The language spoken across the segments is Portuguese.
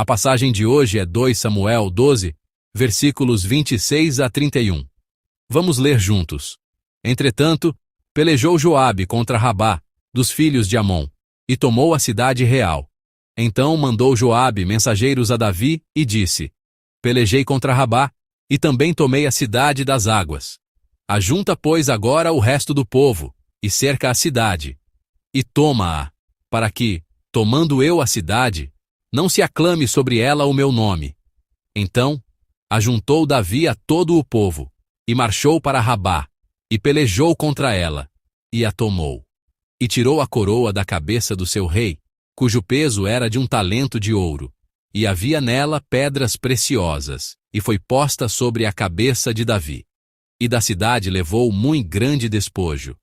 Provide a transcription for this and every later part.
A passagem de hoje é 2 Samuel 12, versículos 26 a 31. Vamos ler juntos. Entretanto, pelejou Joabe contra Rabá, dos filhos de Amon, e tomou a cidade real. Então mandou Joabe mensageiros a Davi e disse: Pelejei contra Rabá, e também tomei a cidade das águas. Ajunta, pois, agora o resto do povo, e cerca a cidade, e toma-a, para que, tomando eu a cidade, não se aclame sobre ela o meu nome. Então, ajuntou Davi a todo o povo, e marchou para Rabá, e pelejou contra ela, e a tomou. E tirou a coroa da cabeça do seu rei, cujo peso era de 1 talento de ouro, e havia nela pedras preciosas, e foi posta sobre a cabeça de Davi. E da cidade levou muito grande despojo.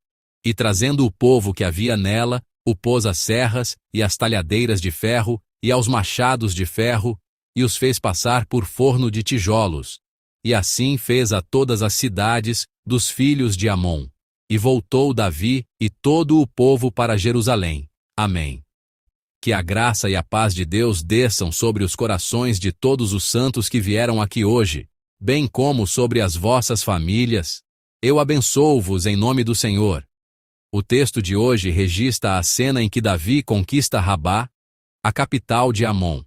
E trazendo o povo que havia nela, o pôs às serras, e às talhadeiras de ferro, e aos machados de ferro, e os fez passar por forno de tijolos. E assim fez a todas as cidades dos filhos de Amon. E voltou Davi e todo o povo para Jerusalém. Amém. Que a graça e a paz de Deus desçam sobre os corações de todos os santos que vieram aqui hoje, bem como sobre as vossas famílias. Eu abençoo-vos em nome do Senhor. O texto de hoje registra a cena em que Davi conquista Rabá, a capital de Amon.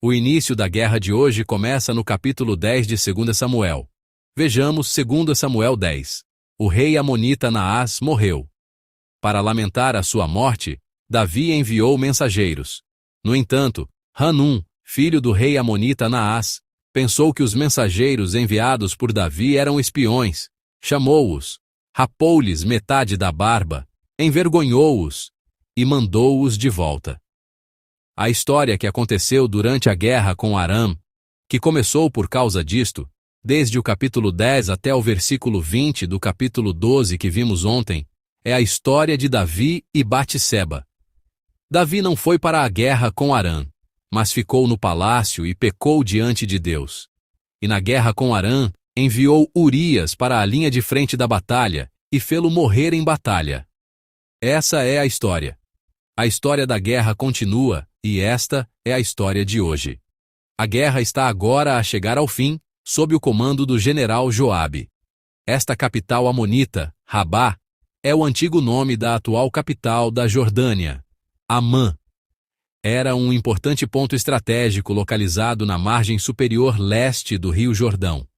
O início da guerra de hoje começa no capítulo 10 de 2 Samuel. Vejamos 2 Samuel 10. O rei amonita Naás morreu. Para lamentar a sua morte, Davi enviou mensageiros. No entanto, Hanum, filho do rei amonita Naás, pensou que os mensageiros enviados por Davi eram espiões. Chamou-os, rapou-lhes metade da barba, envergonhou-os e mandou-os de volta. A história que aconteceu durante a guerra com Aram, que começou por causa disto, desde o capítulo 10 até o versículo 20 do capítulo 12 que vimos ontem, é a história de Davi e Batseba. Davi não foi para a guerra com Aram, mas ficou no palácio e pecou diante de Deus. E na guerra com Aram, enviou Urias para a linha de frente da batalha e fê-lo morrer em batalha. Essa é a história. A história da guerra continua, e esta é a história de hoje. A guerra está agora a chegar ao fim, sob o comando do general Joabe. Esta capital amonita, Rabá, é o antigo nome da atual capital da Jordânia, Amã. Era um importante ponto estratégico localizado na margem superior leste do rio Jordão.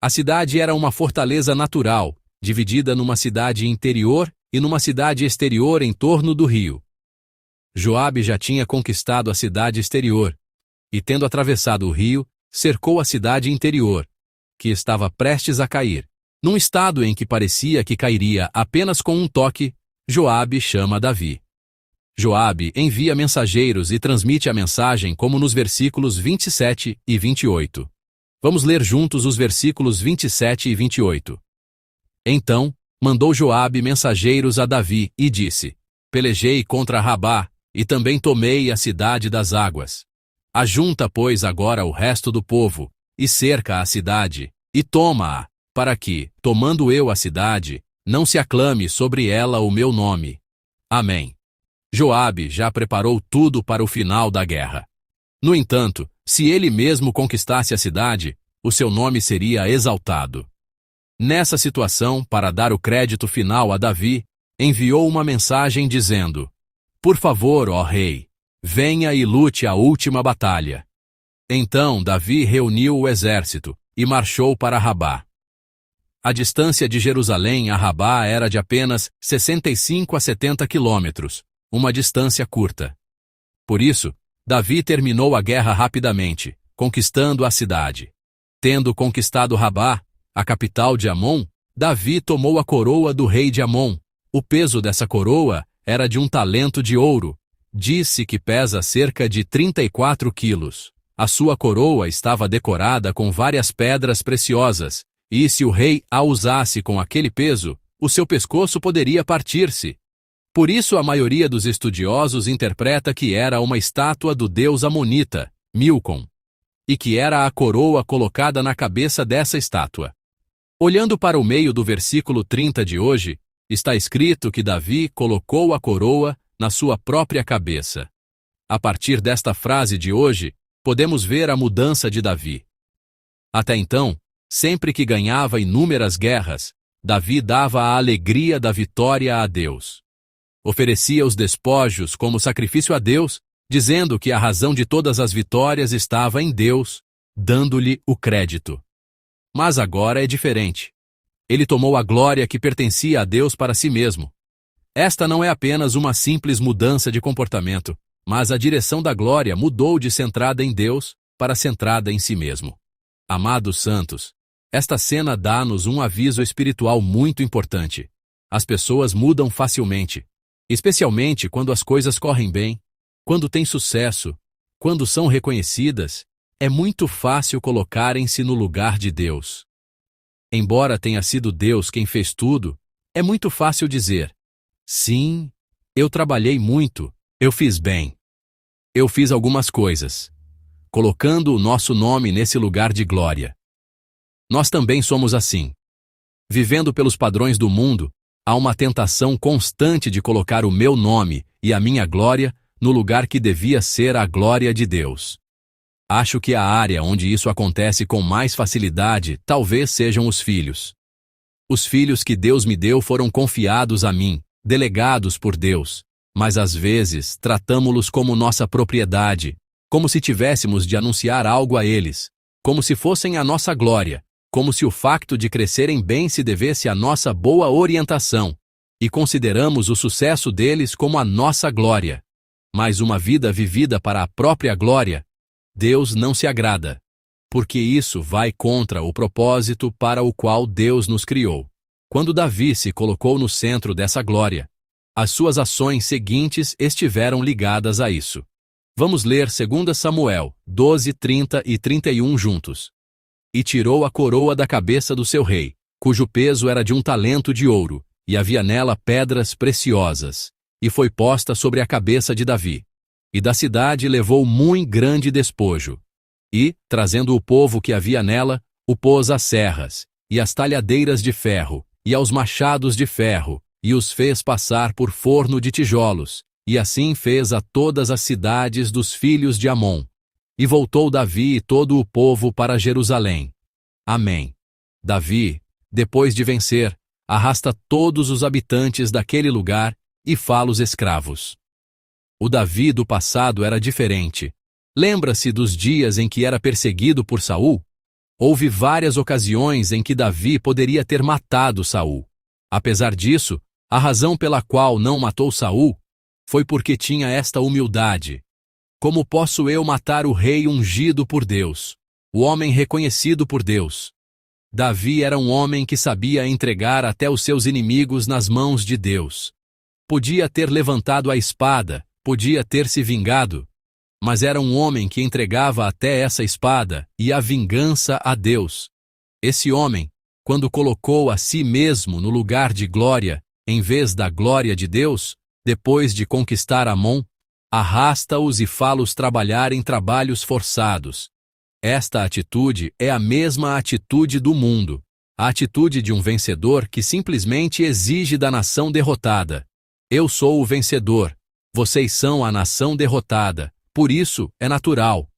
A cidade era uma fortaleza natural, dividida numa cidade interior e numa cidade exterior em torno do rio. Joabe já tinha conquistado a cidade exterior, e tendo atravessado o rio, cercou a cidade interior, que estava prestes a cair. Num estado em que parecia que cairia apenas com um toque, Joabe chama Davi. Joabe envia mensageiros e transmite a mensagem como nos versículos 27 e 28. Vamos ler juntos os versículos 27 e 28. Então, mandou Joabe mensageiros a Davi e disse: Pelejei contra Rabá, e também tomei a cidade das águas. Ajunta, pois, agora o resto do povo, e cerca a cidade, e toma-a, para que, tomando eu a cidade, não se aclame sobre ela o meu nome. Amém. Joabe já preparou tudo para o final da guerra. No entanto, se ele mesmo conquistasse a cidade, o seu nome seria exaltado. Nessa situação, para dar o crédito final a Davi, enviou uma mensagem dizendo: Por favor, ó rei, venha e lute a última batalha. Então Davi reuniu o exército e marchou para Rabá. A distância de Jerusalém a Rabá era de apenas 65 a 70 quilômetros, uma distância curta. Por isso, Davi terminou a guerra rapidamente, conquistando a cidade. Tendo conquistado Rabá, a capital de Amon, Davi tomou a coroa do rei de Amon. O peso dessa coroa era de 1 talento de ouro. Disse que pesa cerca de 34 quilos. A sua coroa estava decorada com várias pedras preciosas, e se o rei a usasse com aquele peso, o seu pescoço poderia partir-se. Por isso a maioria dos estudiosos interpreta que era uma estátua do deus amonita, Milcom, e que era a coroa colocada na cabeça dessa estátua. Olhando para o meio do versículo 30 de hoje, está escrito que Davi colocou a coroa na sua própria cabeça. A partir desta frase de hoje, podemos ver a mudança de Davi. Até então, sempre que ganhava inúmeras guerras, Davi dava a alegria da vitória a Deus. Oferecia os despojos como sacrifício a Deus, dizendo que a razão de todas as vitórias estava em Deus, dando-lhe o crédito. Mas agora é diferente. Ele tomou a glória que pertencia a Deus para si mesmo. Esta não é apenas uma simples mudança de comportamento, mas a direção da glória mudou de centrada em Deus para centrada em si mesmo. Amados santos, esta cena dá-nos um aviso espiritual muito importante. As pessoas mudam facilmente, especialmente quando as coisas correm bem, quando têm sucesso, quando são reconhecidas. É muito fácil colocarem-se no lugar de Deus. Embora tenha sido Deus quem fez tudo, é muito fácil dizer: sim, eu trabalhei muito, eu fiz bem. Eu fiz algumas coisas, colocando o nosso nome nesse lugar de glória. Nós também somos assim. Vivendo pelos padrões do mundo, há uma tentação constante de colocar o meu nome e a minha glória no lugar que devia ser a glória de Deus. Acho que a área onde isso acontece com mais facilidade talvez sejam os filhos. Os filhos que Deus me deu foram confiados a mim, delegados por Deus, mas às vezes tratamo-los como nossa propriedade, como se tivéssemos de anunciar algo a eles, como se fossem a nossa glória, como se o facto de crescerem bem se devesse à nossa boa orientação, e consideramos o sucesso deles como a nossa glória. Mas uma vida vivida para a própria glória, Deus não se agrada, porque isso vai contra o propósito para o qual Deus nos criou. Quando Davi se colocou no centro dessa glória, as suas ações seguintes estiveram ligadas a isso. Vamos ler 2 Samuel 12, 30 e 31 juntos. E tirou a coroa da cabeça do seu rei, cujo peso era de 1 talento de ouro, e havia nela pedras preciosas, e foi posta sobre a cabeça de Davi. E da cidade levou muito grande despojo. E, trazendo o povo que havia nela, o pôs às serras, e às talhadeiras de ferro, e aos machados de ferro, e os fez passar por forno de tijolos, e assim fez a todas as cidades dos filhos de Amon. E voltou Davi e todo o povo para Jerusalém. Amém. Davi, depois de vencer, arrasta todos os habitantes daquele lugar e fala-os escravos. O Davi do passado era diferente. Lembra-se dos dias em que era perseguido por Saul? Houve várias ocasiões em que Davi poderia ter matado Saul. Apesar disso, a razão pela qual não matou Saul foi porque tinha esta humildade. Como posso eu matar o rei ungido por Deus, o homem reconhecido por Deus? Davi era um homem que sabia entregar até os seus inimigos nas mãos de Deus. Podia ter levantado a espada, podia ter se vingado, mas era um homem que entregava até essa espada e a vingança a Deus. Esse homem, quando colocou a si mesmo no lugar de glória, em vez da glória de Deus, depois de conquistar Amon, arrasta-os e fá-los trabalhar em trabalhos forçados. Esta atitude é a mesma atitude do mundo, a atitude de um vencedor que simplesmente exige da nação derrotada: eu sou o vencedor, vocês são a nação derrotada, por isso é natural.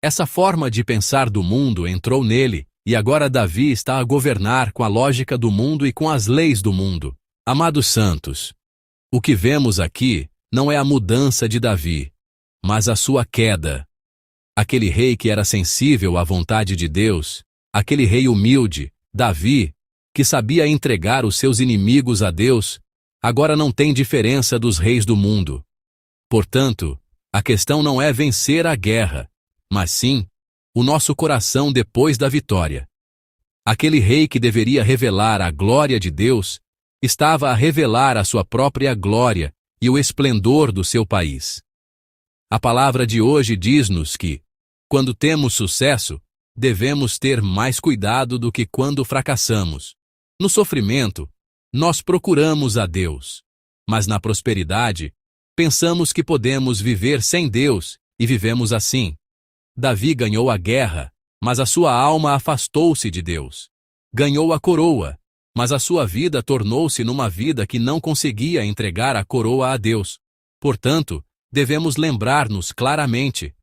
Essa forma de pensar do mundo entrou nele, e agora Davi está a governar com a lógica do mundo e com as leis do mundo. Amados santos, o que vemos aqui não é a mudança de Davi, mas a sua queda. Aquele rei que era sensível à vontade de Deus, aquele rei humilde, Davi, que sabia entregar os seus inimigos a Deus, agora não tem diferença dos reis do mundo. Portanto, a questão não é vencer a guerra, mas sim o nosso coração depois da vitória. Aquele rei que deveria revelar a glória de Deus estava a revelar a sua própria glória e o esplendor do seu país. A palavra de hoje diz-nos que, quando temos sucesso, devemos ter mais cuidado do que quando fracassamos. No sofrimento, nós procuramos a Deus, mas na prosperidade, pensamos que podemos viver sem Deus e vivemos assim. Davi ganhou a guerra, mas a sua alma afastou-se de Deus. Ganhou a coroa, mas a sua vida tornou-se numa vida que não conseguia entregar a coroa a Deus. Portanto, devemos lembrar-nos claramente.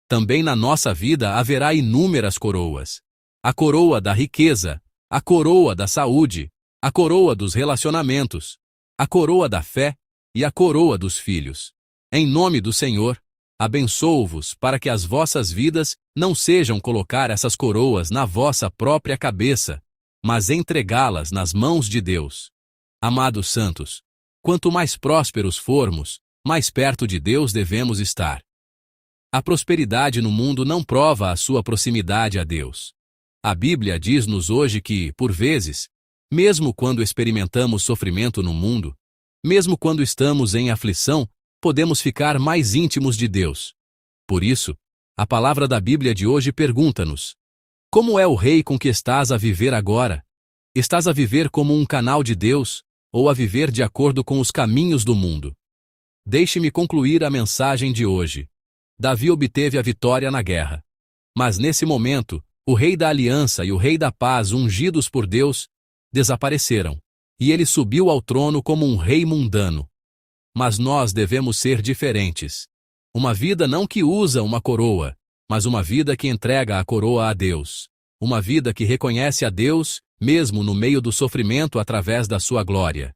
Também na nossa vida haverá inúmeras coroas. A coroa da riqueza, a coroa da saúde, a coroa dos relacionamentos, a coroa da fé e a coroa dos filhos. Em nome do Senhor, abençoo-vos para que as vossas vidas não sejam colocar essas coroas na vossa própria cabeça, mas entregá-las nas mãos de Deus. Amados santos, quanto mais prósperos formos, mais perto de Deus devemos estar. A prosperidade no mundo não prova a sua proximidade a Deus. A Bíblia diz-nos hoje que, por vezes, mesmo quando experimentamos sofrimento no mundo, mesmo quando estamos em aflição, podemos ficar mais íntimos de Deus. Por isso, a palavra da Bíblia de hoje pergunta-nos: como é o rei com que estás a viver agora? Estás a viver como um canal de Deus, ou a viver de acordo com os caminhos do mundo? Deixe-me concluir a mensagem de hoje. Davi obteve a vitória na guerra. Mas nesse momento, o rei da aliança e o rei da paz ungidos por Deus desapareceram, e ele subiu ao trono como um rei mundano. Mas nós devemos ser diferentes. Uma vida não que usa uma coroa, mas uma vida que entrega a coroa a Deus. Uma vida que reconhece a Deus, mesmo no meio do sofrimento através da sua glória.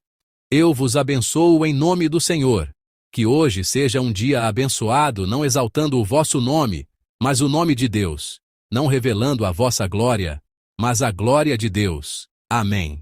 Eu vos abençoo em nome do Senhor. Que hoje seja um dia abençoado, não exaltando o vosso nome, mas o nome de Deus, não revelando a vossa glória, mas a glória de Deus. Amém.